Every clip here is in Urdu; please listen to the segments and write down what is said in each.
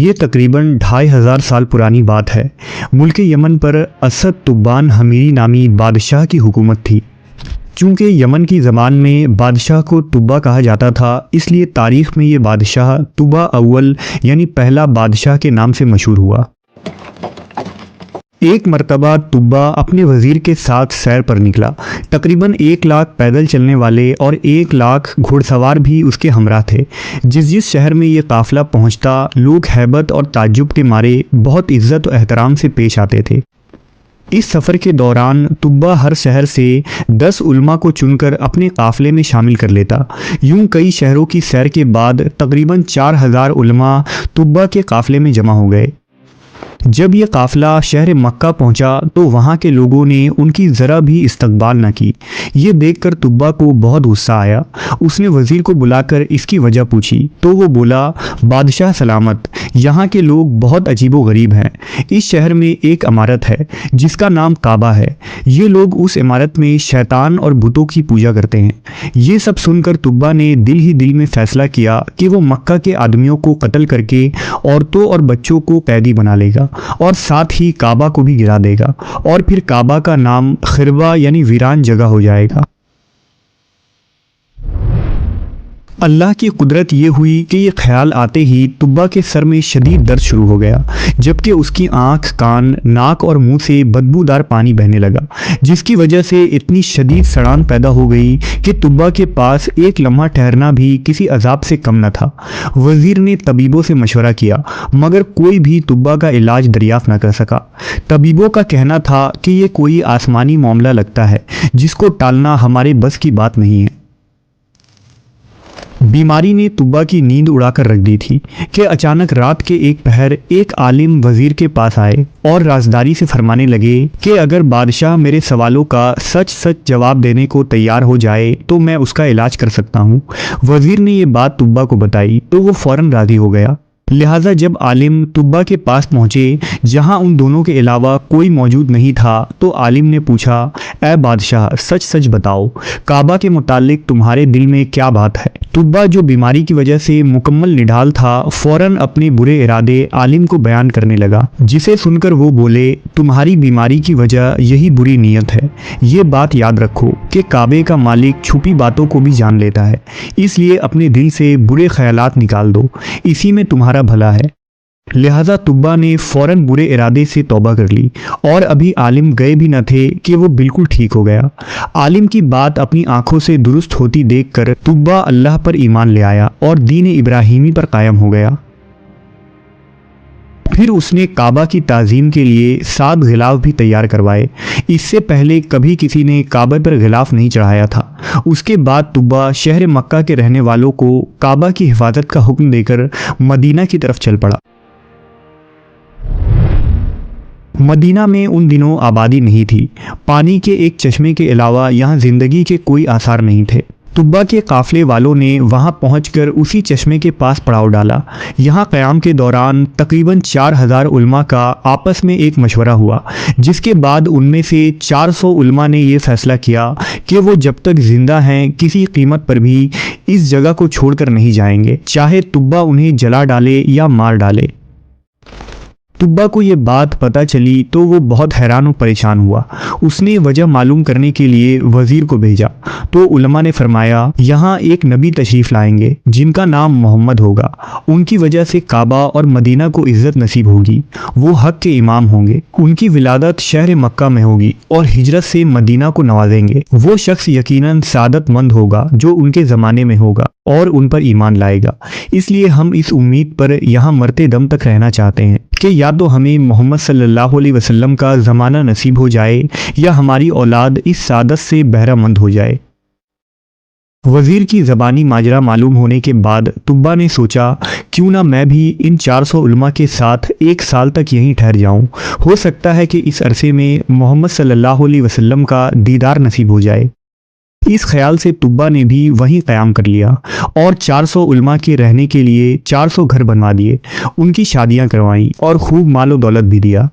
یہ تقریباً 2500 سال پرانی بات ہے۔ ملک یمن پر اسد تبان حمیری نامی بادشاہ کی حکومت تھی۔ چونکہ یمن کی زبان میں بادشاہ کو تبا کہا جاتا تھا، اس لیے تاریخ میں یہ بادشاہ تبا اول یعنی پہلا بادشاہ کے نام سے مشہور ہوا۔ ایک مرتبہ تبا اپنے وزیر کے ساتھ سیر پر نکلا۔ تقریباً 1 لاکھ پیدل چلنے والے اور 1 لاکھ گھوڑ سوار بھی اس کے ہمراہ تھے۔ جس شہر میں یہ قافلہ پہنچتا، لوگ ہیبت اور تعجب کے مارے بہت عزت و احترام سے پیش آتے تھے۔ اس سفر کے دوران تبا ہر شہر سے 10 علماء کو چن کر اپنے قافلے میں شامل کر لیتا۔ یوں کئی شہروں کی سیر کے بعد تقریباً 4000 علماء تبا کے قافلے میں جمع ہو گئے۔ جب یہ قافلہ شہر مکہ پہنچا تو وہاں کے لوگوں نے ان کی ذرا بھی استقبال نہ کی۔ یہ دیکھ کر تبا کو بہت غصہ آیا۔ اس نے وزیر کو بلا کر اس کی وجہ پوچھی تو وہ بولا، بادشاہ سلامت، یہاں کے لوگ بہت عجیب و غریب ہیں۔ اس شہر میں ایک عمارت ہے جس کا نام کعبہ ہے۔ یہ لوگ اس عمارت میں شیطان اور بتوں کی پوجا کرتے ہیں۔ یہ سب سن کر تبا نے دل ہی دل میں فیصلہ کیا کہ وہ مکہ کے آدمیوں کو قتل کر کے عورتوں اور بچوں کو قیدی بنا لے گا اور ساتھ ہی کعبہ کو بھی گرا دے گا، اور پھر کعبہ کا نام خربہ یعنی ویران جگہ ہو جائے گا۔ اللہ کی قدرت یہ ہوئی کہ یہ خیال آتے ہی تبا کے سر میں شدید درد شروع ہو گیا، جبکہ اس کی آنکھ، کان، ناک اور منہ سے بدبودار پانی بہنے لگا، جس کی وجہ سے اتنی شدید سڑان پیدا ہو گئی کہ تبا کے پاس ایک لمحہ ٹھہرنا بھی کسی عذاب سے کم نہ تھا۔ وزیر نے طبیبوں سے مشورہ کیا، مگر کوئی بھی تبا کا علاج دریافت نہ کر سکا۔ طبیبوں کا کہنا تھا کہ یہ کوئی آسمانی معاملہ لگتا ہے جس کو ٹالنا ہمارے بس کی بات نہیں ہے۔ بیماری نے تبا کی نیند اڑا کر رکھ دی تھی کہ اچانک رات کے ایک پہر ایک عالم وزیر کے پاس آئے اور رازداری سے فرمانے لگے کہ اگر بادشاہ میرے سوالوں کا سچ سچ جواب دینے کو تیار ہو جائے تو میں اس کا علاج کر سکتا ہوں۔ وزیر نے یہ بات تبا کو بتائی تو وہ فوراً راضی ہو گیا۔ لہٰذا جب عالم تبا کے پاس پہنچے جہاں ان دونوں کے علاوہ کوئی موجود نہیں تھا تو عالم نے پوچھا، اے بادشاہ، سچ سچ بتاؤ، کعبہ کے متعلق تمہارے دل میں کیا بات ہے؟ تبا جو بیماری کی وجہ سے مکمل نڈھال تھا فوراً اپنے برے ارادے عالم کو بیان کرنے لگا، جسے سن کر وہ بولے، تمہاری بیماری کی وجہ یہی بری نیت ہے۔ یہ بات یاد رکھو کہ کعبے کا مالک چھپی باتوں کو بھی جان لیتا ہے، اس لیے اپنے دل سے برے خیالات نکال دو، اسی میں تمہارا بھلا ہے۔ لہٰذا تبا نے فوراً برے ارادے سے توبہ کر لی، اور ابھی عالم گئے بھی نہ تھے کہ وہ بالکل ٹھیک ہو گیا۔ عالم کی بات اپنی آنکھوں سے درست ہوتی دیکھ کر تبا اللہ پر ایمان لے آیا اور دین ابراہیمی پر قائم ہو گیا۔ پھر اس نے کعبہ کی تعظیم کے لیے 7 غلاف بھی تیار کروائے۔ اس سے پہلے کبھی کسی نے کعبہ پر غلاف نہیں چڑھایا تھا۔ اس کے بعد تبا شہر مکہ کے رہنے والوں کو کعبہ کی حفاظت کا حکم دے کر مدینہ کی طرف چل پڑا۔ مدینہ میں ان دنوں آبادی نہیں تھی۔ پانی کے ایک چشمے کے علاوہ یہاں زندگی کے کوئی آثار نہیں تھے۔ تبا کے قافلے والوں نے وہاں پہنچ کر اسی چشمے کے پاس پڑاؤ ڈالا۔ یہاں قیام کے دوران تقریباً 4000 علماء کا آپس میں ایک مشورہ ہوا، جس کے بعد ان میں سے 400 علماء نے یہ فیصلہ کیا کہ وہ جب تک زندہ ہیں کسی قیمت پر بھی اس جگہ کو چھوڑ کر نہیں جائیں گے، چاہے تبا انہیں جلا ڈالے یا مار ڈالے۔ تبا کو یہ بات پتہ چلی تو وہ بہت حیران و پریشان ہوا۔ اس نے وجہ معلوم کرنے کے لیے وزیر کو بھیجا تو علماء نے فرمایا، یہاں ایک نبی تشریف لائیں گے جن کا نام محمد ہوگا، ان کی وجہ سے کعبہ اور مدینہ کو عزت نصیب ہوگی، وہ حق کے امام ہوں گے، ان کی ولادت شہر مکہ میں ہوگی اور ہجرت سے مدینہ کو نوازیں گے، وہ شخص یقیناً سعادت مند ہوگا جو ان کے زمانے میں ہوگا اور ان پر ایمان لائے گا۔ اس لیے ہم اس امید پر یہاں مرتے دم تک رہنا چاہتے ہیں کہ یا تو ہمیں محمد صلی اللہ علیہ وسلم کا زمانہ نصیب ہو جائے یا ہماری اولاد اس سعادت سے بہرہ مند ہو جائے۔ وزیر کی زبانی ماجرا معلوم ہونے کے بعد تبا نے سوچا، کیوں نہ میں بھی ان 400 علماء کے ساتھ 1 سال تک یہیں ٹھہر جاؤں، ہو سکتا ہے کہ اس عرصے میں محمد صلی اللہ علیہ وسلم کا دیدار نصیب ہو جائے۔ اس خیال سے تبا نے بھی وہیں قیام کر لیا اور 400 علماء کے رہنے کے لیے 400 گھر بنوا دیے، ان کی شادیاں کروائیں اور خوب مال و دولت بھی دیا۔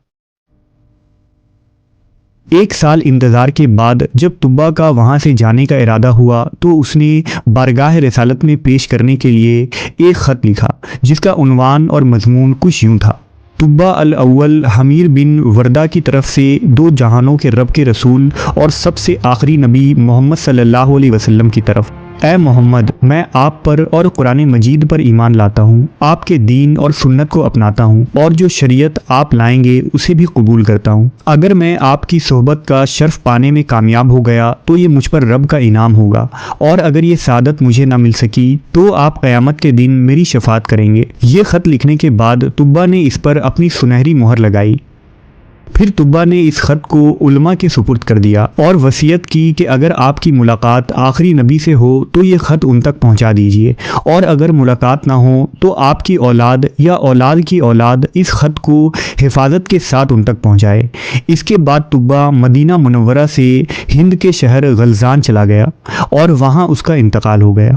1 سال انتظار کے بعد جب طبا کا وہاں سے جانے کا ارادہ ہوا تو اس نے بارگاہ رسالت میں پیش کرنے کے لیے ایک خط لکھا جس کا عنوان اور مضمون کچھ یوں تھا: طبا الاول حمیر بن وردہ کی طرف سے 2 جہانوں کے رب کے رسول اور سب سے آخری نبی محمد صلی اللہ علیہ وسلم کی طرف: اے محمد، میں آپ پر اور قرآن مجید پر ایمان لاتا ہوں، آپ کے دین اور سنت کو اپناتا ہوں اور جو شریعت آپ لائیں گے اسے بھی قبول کرتا ہوں۔ اگر میں آپ کی صحبت کا شرف پانے میں کامیاب ہو گیا تو یہ مجھ پر رب کا انعام ہوگا، اور اگر یہ سعادت مجھے نہ مل سکی تو آپ قیامت کے دن میری شفاعت کریں گے۔ یہ خط لکھنے کے بعد طبا نے اس پر اپنی سنہری مہر لگائی۔ پھر طبا نے اس خط کو علماء کے سپرد کر دیا اور وصیت کی کہ اگر آپ کی ملاقات آخری نبی سے ہو تو یہ خط ان تک پہنچا دیجیے، اور اگر ملاقات نہ ہو تو آپ کی اولاد یا اولاد کی اولاد اس خط کو حفاظت کے ساتھ ان تک پہنچائے۔ اس کے بعد طبا مدینہ منورہ سے ہند کے شہر غلزان چلا گیا اور وہاں اس کا انتقال ہو گیا۔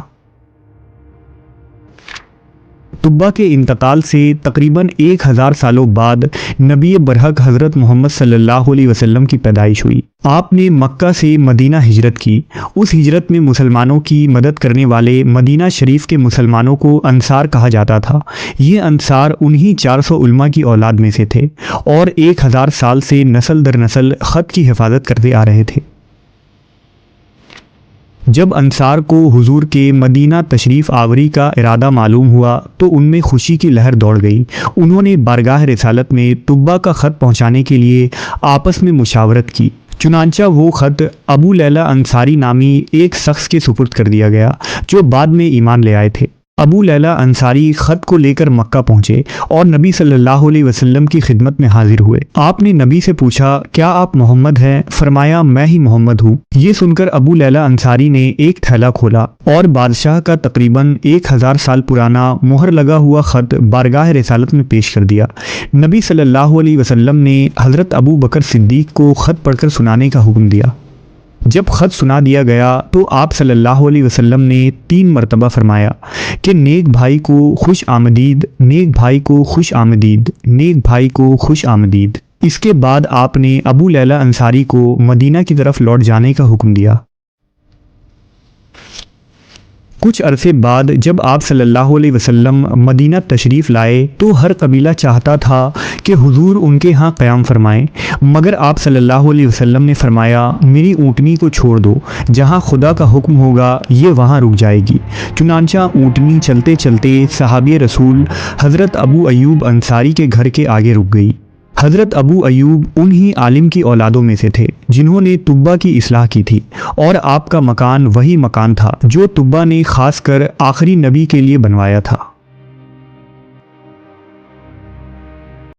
طبا کے انتقال سے تقریباً 1000 سالوں بعد نبی برحق حضرت محمد صلی اللہ علیہ وسلم کی پیدائش ہوئی۔ آپ نے مکہ سے مدینہ ہجرت کی۔ اس ہجرت میں مسلمانوں کی مدد کرنے والے مدینہ شریف کے مسلمانوں کو انصار کہا جاتا تھا۔ یہ انصار انہی 400 علماء کی اولاد میں سے تھے اور 1000 سال سے نسل در نسل خط کی حفاظت کرتے آ رہے تھے۔ جب انصار کو حضور کے مدینہ تشریف آوری کا ارادہ معلوم ہوا تو ان میں خوشی کی لہر دوڑ گئی۔ انہوں نے بارگاہ رسالت میں طبا کا خط پہنچانے کے لیے آپس میں مشاورت کی۔ چنانچہ وہ خط ابو لیلہ انصاری نامی ایک شخص کے سپرد کر دیا گیا جو بعد میں ایمان لے آئے تھے۔ ابو لیلہ انصاری خط کو لے کر مکہ پہنچے اور نبی صلی اللہ علیہ وسلم کی خدمت میں حاضر ہوئے۔ آپ نے نبی سے پوچھا، کیا آپ محمد ہیں؟ فرمایا، میں ہی محمد ہوں۔ یہ سن کر ابو لیلہ انصاری نے ایک تھیلا کھولا اور بادشاہ کا تقریباً 1000 سال پرانا مہر لگا ہوا خط بارگاہ رسالت میں پیش کر دیا۔ نبی صلی اللہ علیہ وسلم نے حضرت ابو بکر صدیق کو خط پڑھ کر سنانے کا حکم دیا۔ جب خط سنا دیا گیا تو آپ صلی اللہ علیہ وسلم نے 3 مرتبہ فرمایا کہ نیک بھائی کو خوش آمدید، نیک بھائی کو خوش آمدید، نیک بھائی کو خوش آمدید۔ اس کے بعد آپ نے ابو لیلہ انصاری کو مدینہ کی طرف لوٹ جانے کا حکم دیا۔ کچھ عرصے بعد جب آپ صلی اللہ علیہ وسلم مدینہ تشریف لائے تو ہر قبیلہ چاہتا تھا کہ حضور ان کے ہاں قیام فرمائیں، مگر آپ صلی اللہ علیہ وسلم نے فرمایا، میری اونٹنی کو چھوڑ دو، جہاں خدا کا حکم ہوگا یہ وہاں رک جائے گی۔ چنانچہ اونٹنی چلتے چلتے صحابی رسول حضرت ابو ایوب انصاری کے گھر کے آگے رک گئی۔ حضرت ابو ایوب انہی عالم کی اولادوں میں سے تھے جنہوں نے طبا کی اصلاح کی تھی، اور آپ کا مکان وہی مکان تھا جو طبا نے خاص کر آخری نبی کے لیے بنوایا تھا۔